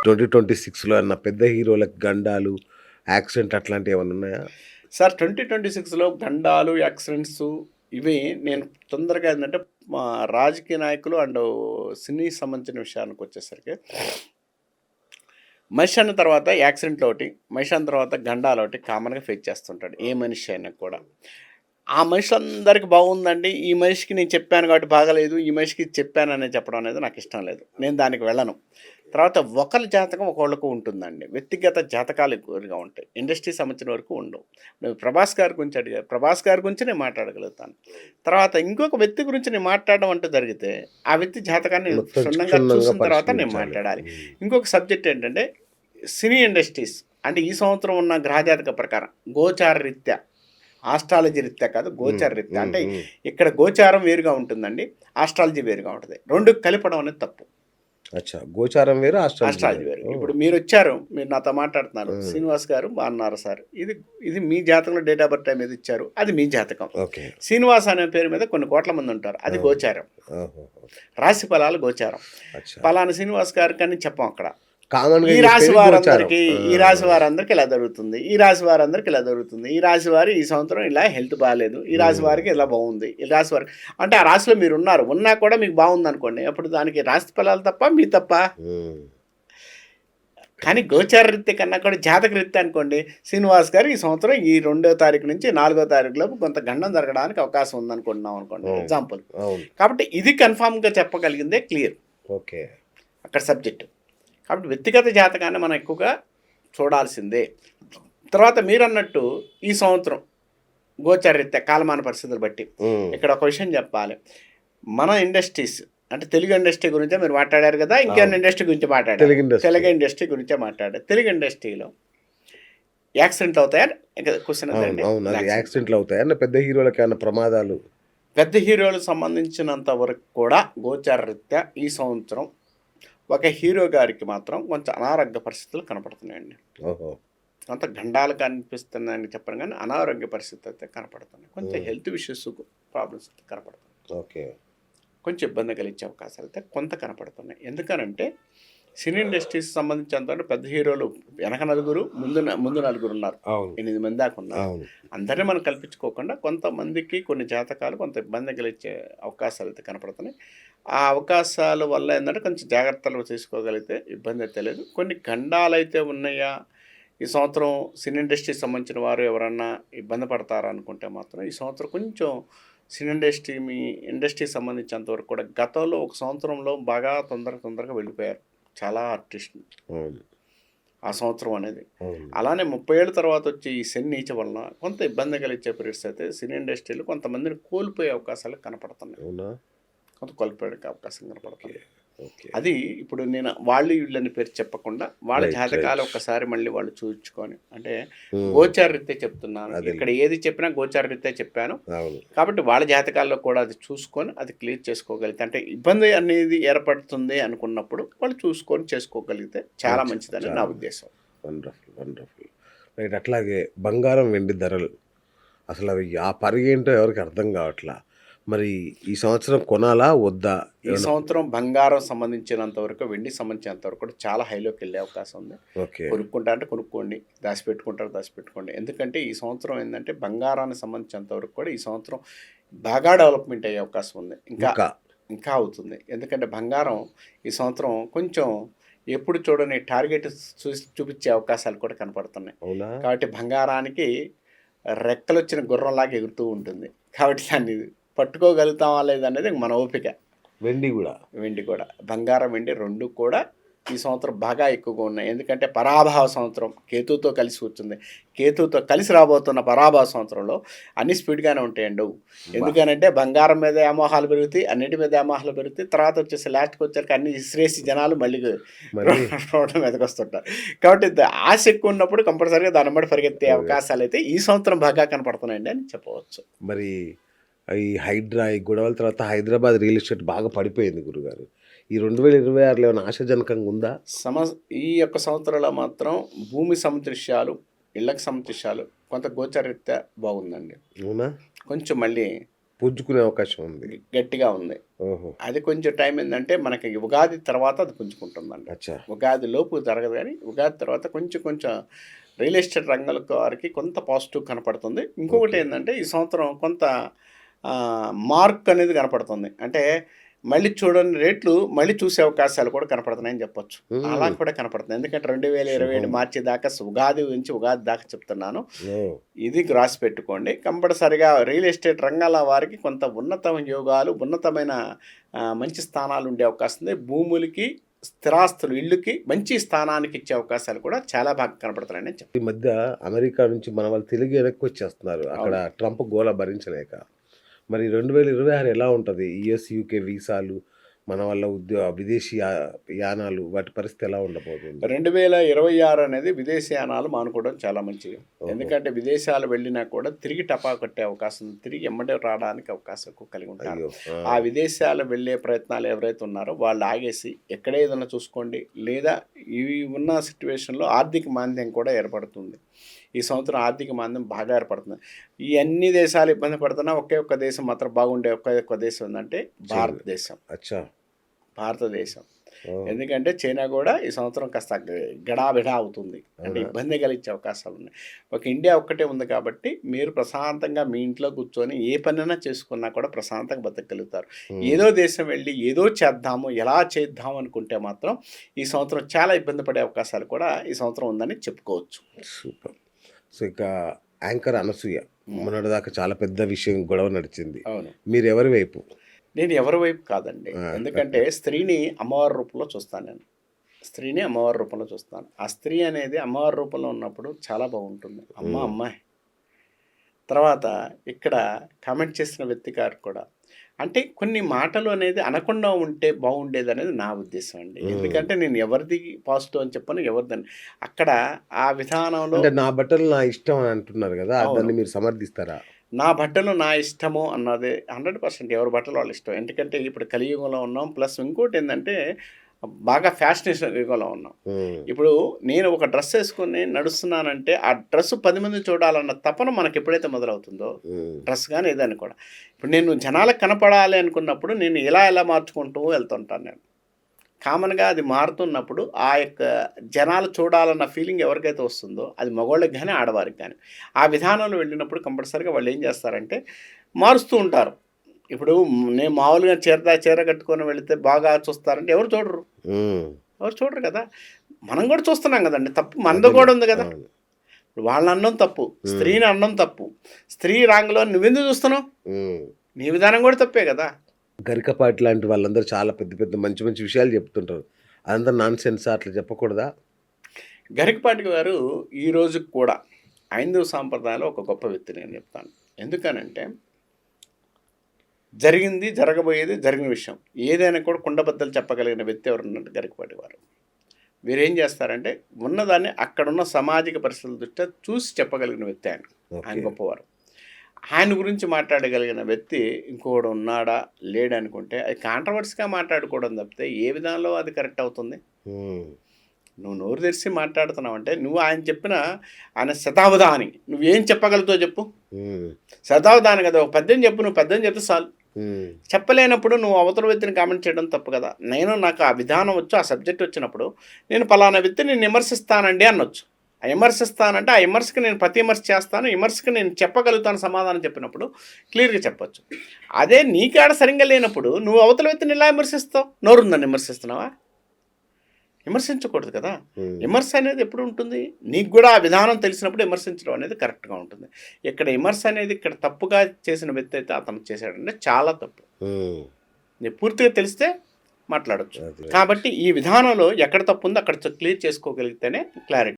2026లో అన్న పెద్ద హీరోలకు గండాలు, యాక్సిడెంట్ అట్లాంటివి ఏమన్నా ఉన్నాయా? సార్ 2026లో గండాలు, యాక్సిడెంట్స్ ఇవి నేను తొందరగా ఏంటంటే మా రాజకీయ నాయకులు అండ్ సినీకి సంబంధించిన విషయానికి వచ్చేసరికి మనిషి అన్న తర్వాత యాక్సిడెంట్లు ఒకటి, మనిషి అన్న తర్వాత గండాలు ఒకటి కామన్గా ఫేస్ చేస్తుంటాడు ఏ మనిషి అయినా కూడా. ఆ మనిషి అందరికి బాగుందండి, ఈ మనిషికి నేను చెప్పాను కాబట్టి బాగలేదు, ఈ మనిషికి చెప్పాను అనేది చెప్పడం అనేది నాకు ఇష్టం లేదు, నేను దానికి వెళ్ళను. తర్వాత ఒకరి జాతకం ఒకళ్ళకు ఉంటుందండి, వ్యక్తిగత జాతకాలు ఎక్కువగా ఉంటాయి, ఇండస్ట్రీ సంబంధించిన వరకు ఉండవు. నేను ప్రభాస్ గారి గురించి అడిగాను, ప్రభాస్ గారి గురించి నేను మాట్లాడగలుగుతాను. తర్వాత ఇంకొక వ్యక్తి గురించి నేను మాట్లాడడం అంటూ జరిగితే ఆ వ్యక్తి జాతకాన్ని క్షుణ్ణంగా చూసిన తర్వాత నేను మాట్లాడాలి. ఇంకొక సబ్జెక్ట్ ఏంటంటే సినీ ఇండస్ట్రీస్ అంటే ఈ సంవత్సరం ఉన్న గ్రహజాతక ప్రకారం గోచార రీత్యా, ఆస్ట్రాలజీ రీత్యా కాదు, గోచార రీత్యా. అంటే ఇక్కడ గోచారం వేరుగా ఉంటుందండి, ఆస్ట్రాలజీ వేరుగా ఉంటుంది. రెండు కలపడం అనేది తప్పు. అచ్చా, గోచారం వేరు, ఆస్ట్రాలజీ వేరు. ఇప్పుడు మీరు వచ్చారు, మీరు నాతో మాట్లాడుతున్నారు, శ్రీనివాస్ గారు బాగున్నారు సార్, ఇది మీ జాతకంలో డేట్ ఆఫ్ బర్త్ టైం ఏది ఇచ్చారు, అది మీ జాతకం. శ్రీనివాస్ అనే పేరు మీద కొన్ని కోట్ల మంది ఉంటారు, అది గోచారం. రాశి ఫలాలు గోచారం. ఫలానా శ్రీనివాస్ గారికి అని చెప్పం అక్కడ. ఈ రాశి వారందరికీ ఇలా జరుగుతుంది, ఈ రాశి వారందరికి ఇలా జరుగుతుంది, ఈ రాశి వారు ఈ సంవత్సరం ఇలా హెల్త్ బాగాలేదు, ఈ రాశి వారికి ఇలా బాగుంది, ఈ రాశి వారికి అంటే ఆ రాశిలో మీరు ఉన్నారు, ఉన్నా కూడా మీకు బాగుంది అనుకోండి, అప్పుడు దానికి రాశి ఫలాలు తప్ప మీ తప్ప. కానీ గోచార రీత్య కన్నా కూడా జాతక రీత్య అనుకోండి, శ్రీనివాస్ గారు ఈ సంవత్సరం ఈ 2వ తారీఖు నుంచి 4వ తారీఖు లోపు కొంత గండం జరగడానికి అవకాశం ఉందనుకుంటున్నాం అనుకోండి, ఎగ్జాంపుల్. కాబట్టి ఇది కన్ఫామ్గా చెప్పగలిగిందే క్లియర్. ఓకే, అక్కడ సబ్జెక్టు. కాబట్టి వ్యక్తిగత జాతకాన్ని మనం ఎక్కువగా చూడాల్సిందే. తర్వాత మీరు అన్నట్టు ఈ సంవత్సరం గోచరరీత్యా కాలమాన పరిస్థితులు బట్టి ఇక్కడ ఒక విషయం చెప్పాలి. మన ఇండస్ట్రీస్ అంటే తెలుగు ఇండస్ట్రీ గురించే మీరు మాట్లాడారు కదా, ఇంకేమైనా ఇండస్ట్రీ గురించి మాట్లాడారు, తెలుగు ఇండస్ట్రీ గురించే మాట్లాడారు. తెలుగు ఇండస్ట్రీలో యాక్సిడెంట్లు అవుతాయా క్వశ్చన్? యాక్సిడెంట్లు అవుతాయా పెద్ద హీరోలకి? ఏమైనా ప్రమాదాలు? పెద్ద హీరోలకు సంబంధించినంత వరకు కూడా గోచరరీత్యా ఈ సంవత్సరం ఒక హీరో గారికి మాత్రం కొంచెం అనారోగ్య పరిస్థితులు కనపడుతున్నాయండి. కొంత గండాలు కనిపిస్తున్నాయని చెప్పను, కానీ అనారోగ్య పరిస్థితి అయితే కనపడుతున్నాయి. కొంచెం హెల్త్ ఇష్యూస్ ప్రాబ్లమ్స్ అయితే కనపడుతున్నాయి. ఓకే, కొంచెం ఇబ్బంది కలిగించే అవకాశాలు అయితే కొంత కనపడుతున్నాయి. ఎందుకనంటే సినీ ఇండస్ట్రీస్ సంబంధించినంత పెద్ద హీరోలు వెనక నలుగురు, ముందు నలుగురు ఉన్నారు, 8 మంది దాకా ఉన్నారు. అందరినీ మనం కల్పించుకోకుండా కొంతమందికి కొన్ని జాతకాలు కొంత ఇబ్బంది కలిగించే అవకాశాలు అయితే కనపడుతున్నాయి. ఆ అవకాశాల వల్ల ఏంటంటే కొంచెం జాగ్రత్తలు తీసుకోగలిగితే ఇబ్బంది అయితే లేదు. కొన్ని గండాలు అయితే ఉన్నాయా ఈ సంవత్సరం సినీ ఇండస్ట్రీకి సంబంధించిన వారు ఎవరన్నా ఇబ్బంది పడతారా అనుకుంటే మాత్రం ఈ సంవత్సరం కొంచెం సినీ ఇండస్ట్రీకి సంబంధించినంతవరకు కూడా గతంలో ఒక సంవత్సరంలో బాగా తొందరగా వెళ్ళిపోయారు చాలా ఆర్టిస్టులు ఆ సంవత్సరం అనేది. అలానే 30 ఏళ్ళ తర్వాత వచ్చి ఈ శని నీచ వలన కొంత ఇబ్బంది కలిగించే పరిస్థితి అయితే సినీ ఇండస్ట్రీలో కొంతమందిని కోల్పోయే అవకాశాలు కనపడుతున్నాయి, కొంత కోల్పోయే అవకాశం కనపడుతుంది. అది ఇప్పుడు నేను వాళ్ళు వీళ్ళని పేరు చెప్పకుండా వాళ్ళ జాతకాలు ఒక్కసారి మళ్ళీ వాళ్ళు చూపించుకొని, అంటే గోచార రీత్యా చెప్తున్నాను, ఇక్కడ ఏది చెప్పినా గోచార రీత్యా చెప్పాను కాబట్టి వాళ్ళ జాతకాల్లో కూడా అది చూసుకొని అది క్లియర్ చేసుకోగలిగితే, అంటే ఇబ్బంది అనేది ఏర్పడుతుంది అనుకున్నప్పుడు వాళ్ళు చూసుకొని చేసుకోగలిగితే చాలా మంచిదని నా ఉద్దేశం. Wonderful wonderful right. అట్లాగే బంగారం వెండి ధరలు అసలు అవి ఆ పరిగ ఏంటో ఎవరికి అర్థం కావట్లా. మరి ఈ సంవత్సరం కొనాలా వద్దా? ఈ సంవత్సరం బంగారం సంబంధించినంత వరకు, వెండి సంబంధించినంత వరకు కూడా చాలా హైలోకి వెళ్ళే అవకాశం ఉంది. కొనుక్కుంటా అంటే కొనుక్కోండి, దాచిపెట్టుకోండి. ఎందుకంటే ఈ సంవత్సరం ఏంటంటే బంగారానికి సంబంధించినంత వరకు కూడా ఈ సంవత్సరం బాగా డెవలప్మెంట్ అయ్యే అవకాశం ఉంది, ఇంకా అవుతుంది. ఎందుకంటే బంగారం ఈ సంవత్సరం కొంచెం ఎప్పుడు చూడని టార్గెట్ చూపించే అవకాశాలు కూడా కనపడుతున్నాయి. కాబట్టి బంగారానికి రెక్కలు వచ్చిన గుర్రంలాగా ఎగురుతూ ఉంటుంది. కాబట్టి దాన్ని పట్టుకోగలుగుతామా లేదనేది మన ఓపిక. వెండి కూడా బంగారం వెండి రెండు కూడా ఈ సంవత్సరం బాగా ఎక్కువగా ఉన్నాయి. ఎందుకంటే పరాభవ సంవత్సరం కేతుతో కలిసి వచ్చింది, కేతుతో కలిసి రాబోతున్న పరాభవ సంవత్సరంలో అన్ని స్పీడ్గానే ఉంటాయండి. ఎందుకనంటే బంగారం మీద వ్యామోహాలు పెరుగుతాయి, అన్నిటి మీద వ్యామోహాలు పెరుగుతాయి. తర్వాత వచ్చేసి లాస్ట్కి వచ్చాక అన్ని ఇసిరేసి జనాలు మళ్ళీ రోడ్ల మీదకి వస్తుంటారు. కాబట్టి ఆశ ఎక్కువ ఉన్నప్పుడు కంపల్సరీగా దాని బట్టి పరిగెత్తే అవకాశాలు అయితే ఈ సంవత్సరం బాగా కనపడుతున్నాయండి అని చెప్పవచ్చు. మరి ఈ గొడవల తర్వాత హైదరాబాద్ రియల్ ఎస్టేట్ బాగా పడిపోయింది గురుగారు. ఈ 2026లో ఏమైనా ఆశాజనకంగా ఉందా? ఈ యొక్క సంవత్సరంలో మాత్రం భూమి ఇళ్ళకి సంబంధించాలు కొంత గోచరరీత్యా బాగుందండి. అవునా? కొంచెం మళ్ళీ పుంజుకునే అవకాశం ఉంది. గట్టిగా ఉంది. ఓహో! అది కొంచెం టైం ఏందంటే మనకి ఉగాది తర్వాత అది పుంజుకుంటుందండి. అచ్చా! ఉగాది లోపు జరగదు కానీ ఉగాది తర్వాత కొంచెం రియల్ ఎస్టేట్ రంగాల వారికి కొంత పాజిటివ్ కనపడుతుంది. ఇంకొకటి ఏంటంటే ఈ సంవత్సరం కొంత మార్క్ అనేది కనపడుతుంది. అంటే మళ్ళీ చూడని రేట్లు మళ్ళీ చూసే అవకాశాలు కూడా కనపడుతున్నాయని చెప్పొచ్చు. అలా కూడా కనపడుతుంది. ఎందుకంటే 2027 మార్చి దాకా ఉగాది నుంచి ఉగాది దాకా చెప్తున్నాను. ఇది రాసి పెట్టుకోండి. కంపల్సరిగా రియల్ ఎస్టేట్ రంగాల వారికి కొంత ఉన్నతమైన యోగాలు, ఉన్నతమైన మంచి స్థానాలు ఉండే అవకాశం ఉంది. భూములకి, స్థిరాస్తులు, ఇళ్ళకి మంచి స్థానానికి ఇచ్చే అవకాశాలు కూడా చాలా బాగా కనపడుతున్నాయని చెప్పి. ఈ మధ్య అమెరికా నుంచి మన వాళ్ళు తిరిగి వెనక్కి వచ్చేస్తున్నారు. అక్కడ ట్రంప్ గోల భరించలేక. మరి 2026 ఎలా ఉంటుంది? యుఎస్, యూకే వీసాలు, మన వల్ల విదేశీ యానాలు, వాటి పరిస్థితి ఎలా ఉండబోతుంది? 2026 అనేది విదేశీయానాలు మానుకోవడం చాలా మంచిది. ఎందుకంటే విదేశాలు వెళ్ళినా కూడా తిరిగి టపా కొట్టే అవకాశం, తిరిగి ఎమ్మటే రావడానికి అవకాశం కలిగి ఉంటారు. ఆ విదేశాలు వెళ్ళే ప్రయత్నాలు ఎవరైతే ఉన్నారో వాళ్ళు ఆగేసి ఎక్కడే ఏదైనా చూసుకోండి. లేదా ఇవి ఉన్న సిచ్యువేషన్లో ఆర్థిక మాంద్యం కూడా ఏర్పడుతుంది. ఈ సంవత్సరం ఆర్థిక మాంద్యం బాగా ఏర్పడుతుంది. ఈ అన్ని దేశాలు ఇబ్బంది పడుతున్నా ఒకే ఒక్క దేశం మాత్రం బాగుండే ఒక్క దేశం ఉందంటే భారతదేశం. భారతదేశం. ఎందుకంటే చైనా కూడా ఈ సంవత్సరం కాస్త గడాబిడా అవుతుంది. అంటే ఇబ్బంది కలిగించే అవకాశాలు ఉన్నాయి. ఒక ఇండియా ఒక్కటే ఉంది కాబట్టి మీరు ప్రశాంతంగా మీ ఇంట్లో కూర్చొని ఏ పనైనా చేసుకున్నా కూడా ప్రశాంతంగా బతకగలుగుతారు. ఏదో దేశం వెళ్ళి ఏదో చేద్దాము, ఎలా చేద్దాము అనుకుంటే మాత్రం ఈ సంవత్సరం చాలా ఇబ్బంది పడే అవకాశాలు కూడా ఈ సంవత్సరం ఉందని చెప్పుకోవచ్చు. సూపర్. సో ఇక యాంకర్ అనసూయ మొన్నటిదాకా చాలా పెద్ద విషయం గొడవ నడిచింది. అవును. మీరు ఎవరి వైపు? నేను ఎవరి వైపు కాదండి. ఎందుకంటే స్త్రీని అమ్మవారి రూపంలో చూస్తాను. నేను స్త్రీని అమ్మవారి రూపంలో చూస్తాను. ఆ స్త్రీ అనేది అమ్మవారి రూపంలో ఉన్నప్పుడు చాలా బాగుంటుంది. అమ్మాయి తర్వాత ఇక్కడ కామెంట్ చేసిన వ్యక్తి గారు కూడా అంటే కొన్ని మాటలు అనేది అనకుండా ఉంటే బాగుండేది అనేది నా ఉద్దేశం అండి. ఎందుకంటే నేను ఎవరిది పాజిటివ్ అని చెప్పను, ఎవరిదని అక్కడ ఆ విధానంలో నా బట్టలు నా ఇష్టం అని అంటున్నారు కదా, దాన్ని మీరు సమర్థిస్తారా? నా బట్టలు నా ఇష్టము అన్నది 100% ఎవరి బట్టలు వాళ్ళ ఇష్టం. ఎందుకంటే ఇప్పుడు కలియుగంలో ఉన్నాం. ప్లస్ ఇంకోటి ఏంటంటే బాగా ఫ్యాషనేషన్ యుగంలో ఉన్నాం. ఇప్పుడు నేను ఒక డ్రెస్ వేసుకుని నడుస్తున్నానంటే ఆ డ్రెస్ 10 మంది చూడాలన్న తపన మనకి ఎప్పుడైతే మొదలవుతుందో, డ్రెస్ కానీ ఏదని కూడా ఇప్పుడు నేను జనాలకు కనపడాలి అనుకున్నప్పుడు నేను ఎలా మార్చుకుంటూ వెళ్తుంటాను. నేను కామన్గా అది మారుతున్నప్పుడు ఆ యొక్క జనాలు చూడాలన్న ఫీలింగ్ ఎవరికైతే వస్తుందో అది మగవాళ్ళకి కానీ ఆడవారికి కానీ ఆ విధానంలో వెళ్ళినప్పుడు కంపల్సరీగా వాళ్ళు ఏం చేస్తారంటే మారుస్తూ ఉంటారు. ఇప్పుడు నేను మామూలుగా చీర కట్టుకొని వెళితే బాగా చూస్తారంటే ఎవరు చూడరు కదా. మనం కూడా చూస్తున్నాం కదండి. తప్పు మనతో కూడా ఉంది కదా. వాళ్ళ అన్నం తప్పు, స్త్రీని అన్నం తప్పు. స్త్రీ రాంగ్లో నువ్వెందుకు చూస్తున్నావు? నీ విధానం కూడా తప్పే కదా. గరికపాటి లాంటి వాళ్ళందరూ చాలా పెద్ద మంచి విషయాలు చెప్తుంటారు. అదంతా నాన్ సెన్స్, అట్లా చెప్పకూడదా? గరికపాటి గారు ఈ రోజుకి కూడా హైందవ సాంప్రదాయంలో ఒక గొప్ప వ్యక్తి నేను చెప్తాను. ఎందుకనంటే జరిగింది, జరగబోయేది, జరిగిన విషయం ఏదైనా కూడా కుండబద్దలు చెప్పగలిగిన వ్యక్తి ఎవరున్నట్టు గరికపాటి వారు. వీరేం చేస్తారంటే ఉన్నదాన్ని అక్కడున్న సామాజిక పరిస్థితుల దృష్ట్యా చూసి చెప్పగలిగిన వ్యక్తి ఆయన గొప్పవారు. ఆయన గురించి మాట్లాడగలిగిన వ్యక్తి ఇంకోడు ఉన్నాడా లేడనుకుంటే అది కాంట్రవర్సీగా మాట్లాడుకోవడం తప్పితే ఏ విధానంలో అది కరెక్ట్ అవుతుంది? నువ్వు నోరు తెరిచి మాట్లాడుతున్నావు అంటే నువ్వు ఆయన చెప్పిన ఆయన శతావధాని నువ్వేం చెప్పగలుగుతావు చెప్పు. శతావధాని కదా, ఒక పద్యం చెప్పు. నువ్వు పద్యం చెప్తే చాలు. చెప్పలేనప్పుడు నువ్వు అవతల వ్యక్తిని కామెంట్ చేయడం తప్పు కదా. నాకు ఆ విధానం వచ్చు, ఆ సబ్జెక్ట్ వచ్చినప్పుడు నేను పలానా వ్యక్తిని నేను విమర్శిస్తానండి అనొచ్చు. ఆ విమర్శిస్తానంటే ఆ విమర్శకి నేను ప్రతి విమర్శ చేస్తాను, విమర్శకి నేను చెప్పగలుగుతాను సమాధానం చెప్పినప్పుడు క్లియర్గా చెప్పొచ్చు. అదే నీకాడ సరిగ్గా లేనప్పుడు నువ్వు అవతల వ్యక్తిని ఎలా విమర్శిస్తావు? నోరుందని విమర్శిస్తున్నావా? విమర్శించకూడదు కదా. విమర్శ అనేది ఎప్పుడు ఉంటుంది? నీకు కూడా ఆ విధానం తెలిసినప్పుడు విమర్శించడం అనేది కరెక్ట్గా ఉంటుంది. ఇక్కడ విమర్శ అనేది ఇక్కడ తప్పుగా చేసిన వ్యక్తి అయితే అతను చేశాడంటే చాలా తప్పు. నీకు పూర్తిగా తెలిస్తే మాట్లాడచ్చు. కాబట్టి ఈ విధానంలో ఎక్కడ తప్పు ఉందో అక్కడ క్లియర్ చేసుకోగలిగితేనే క్లారిటీ.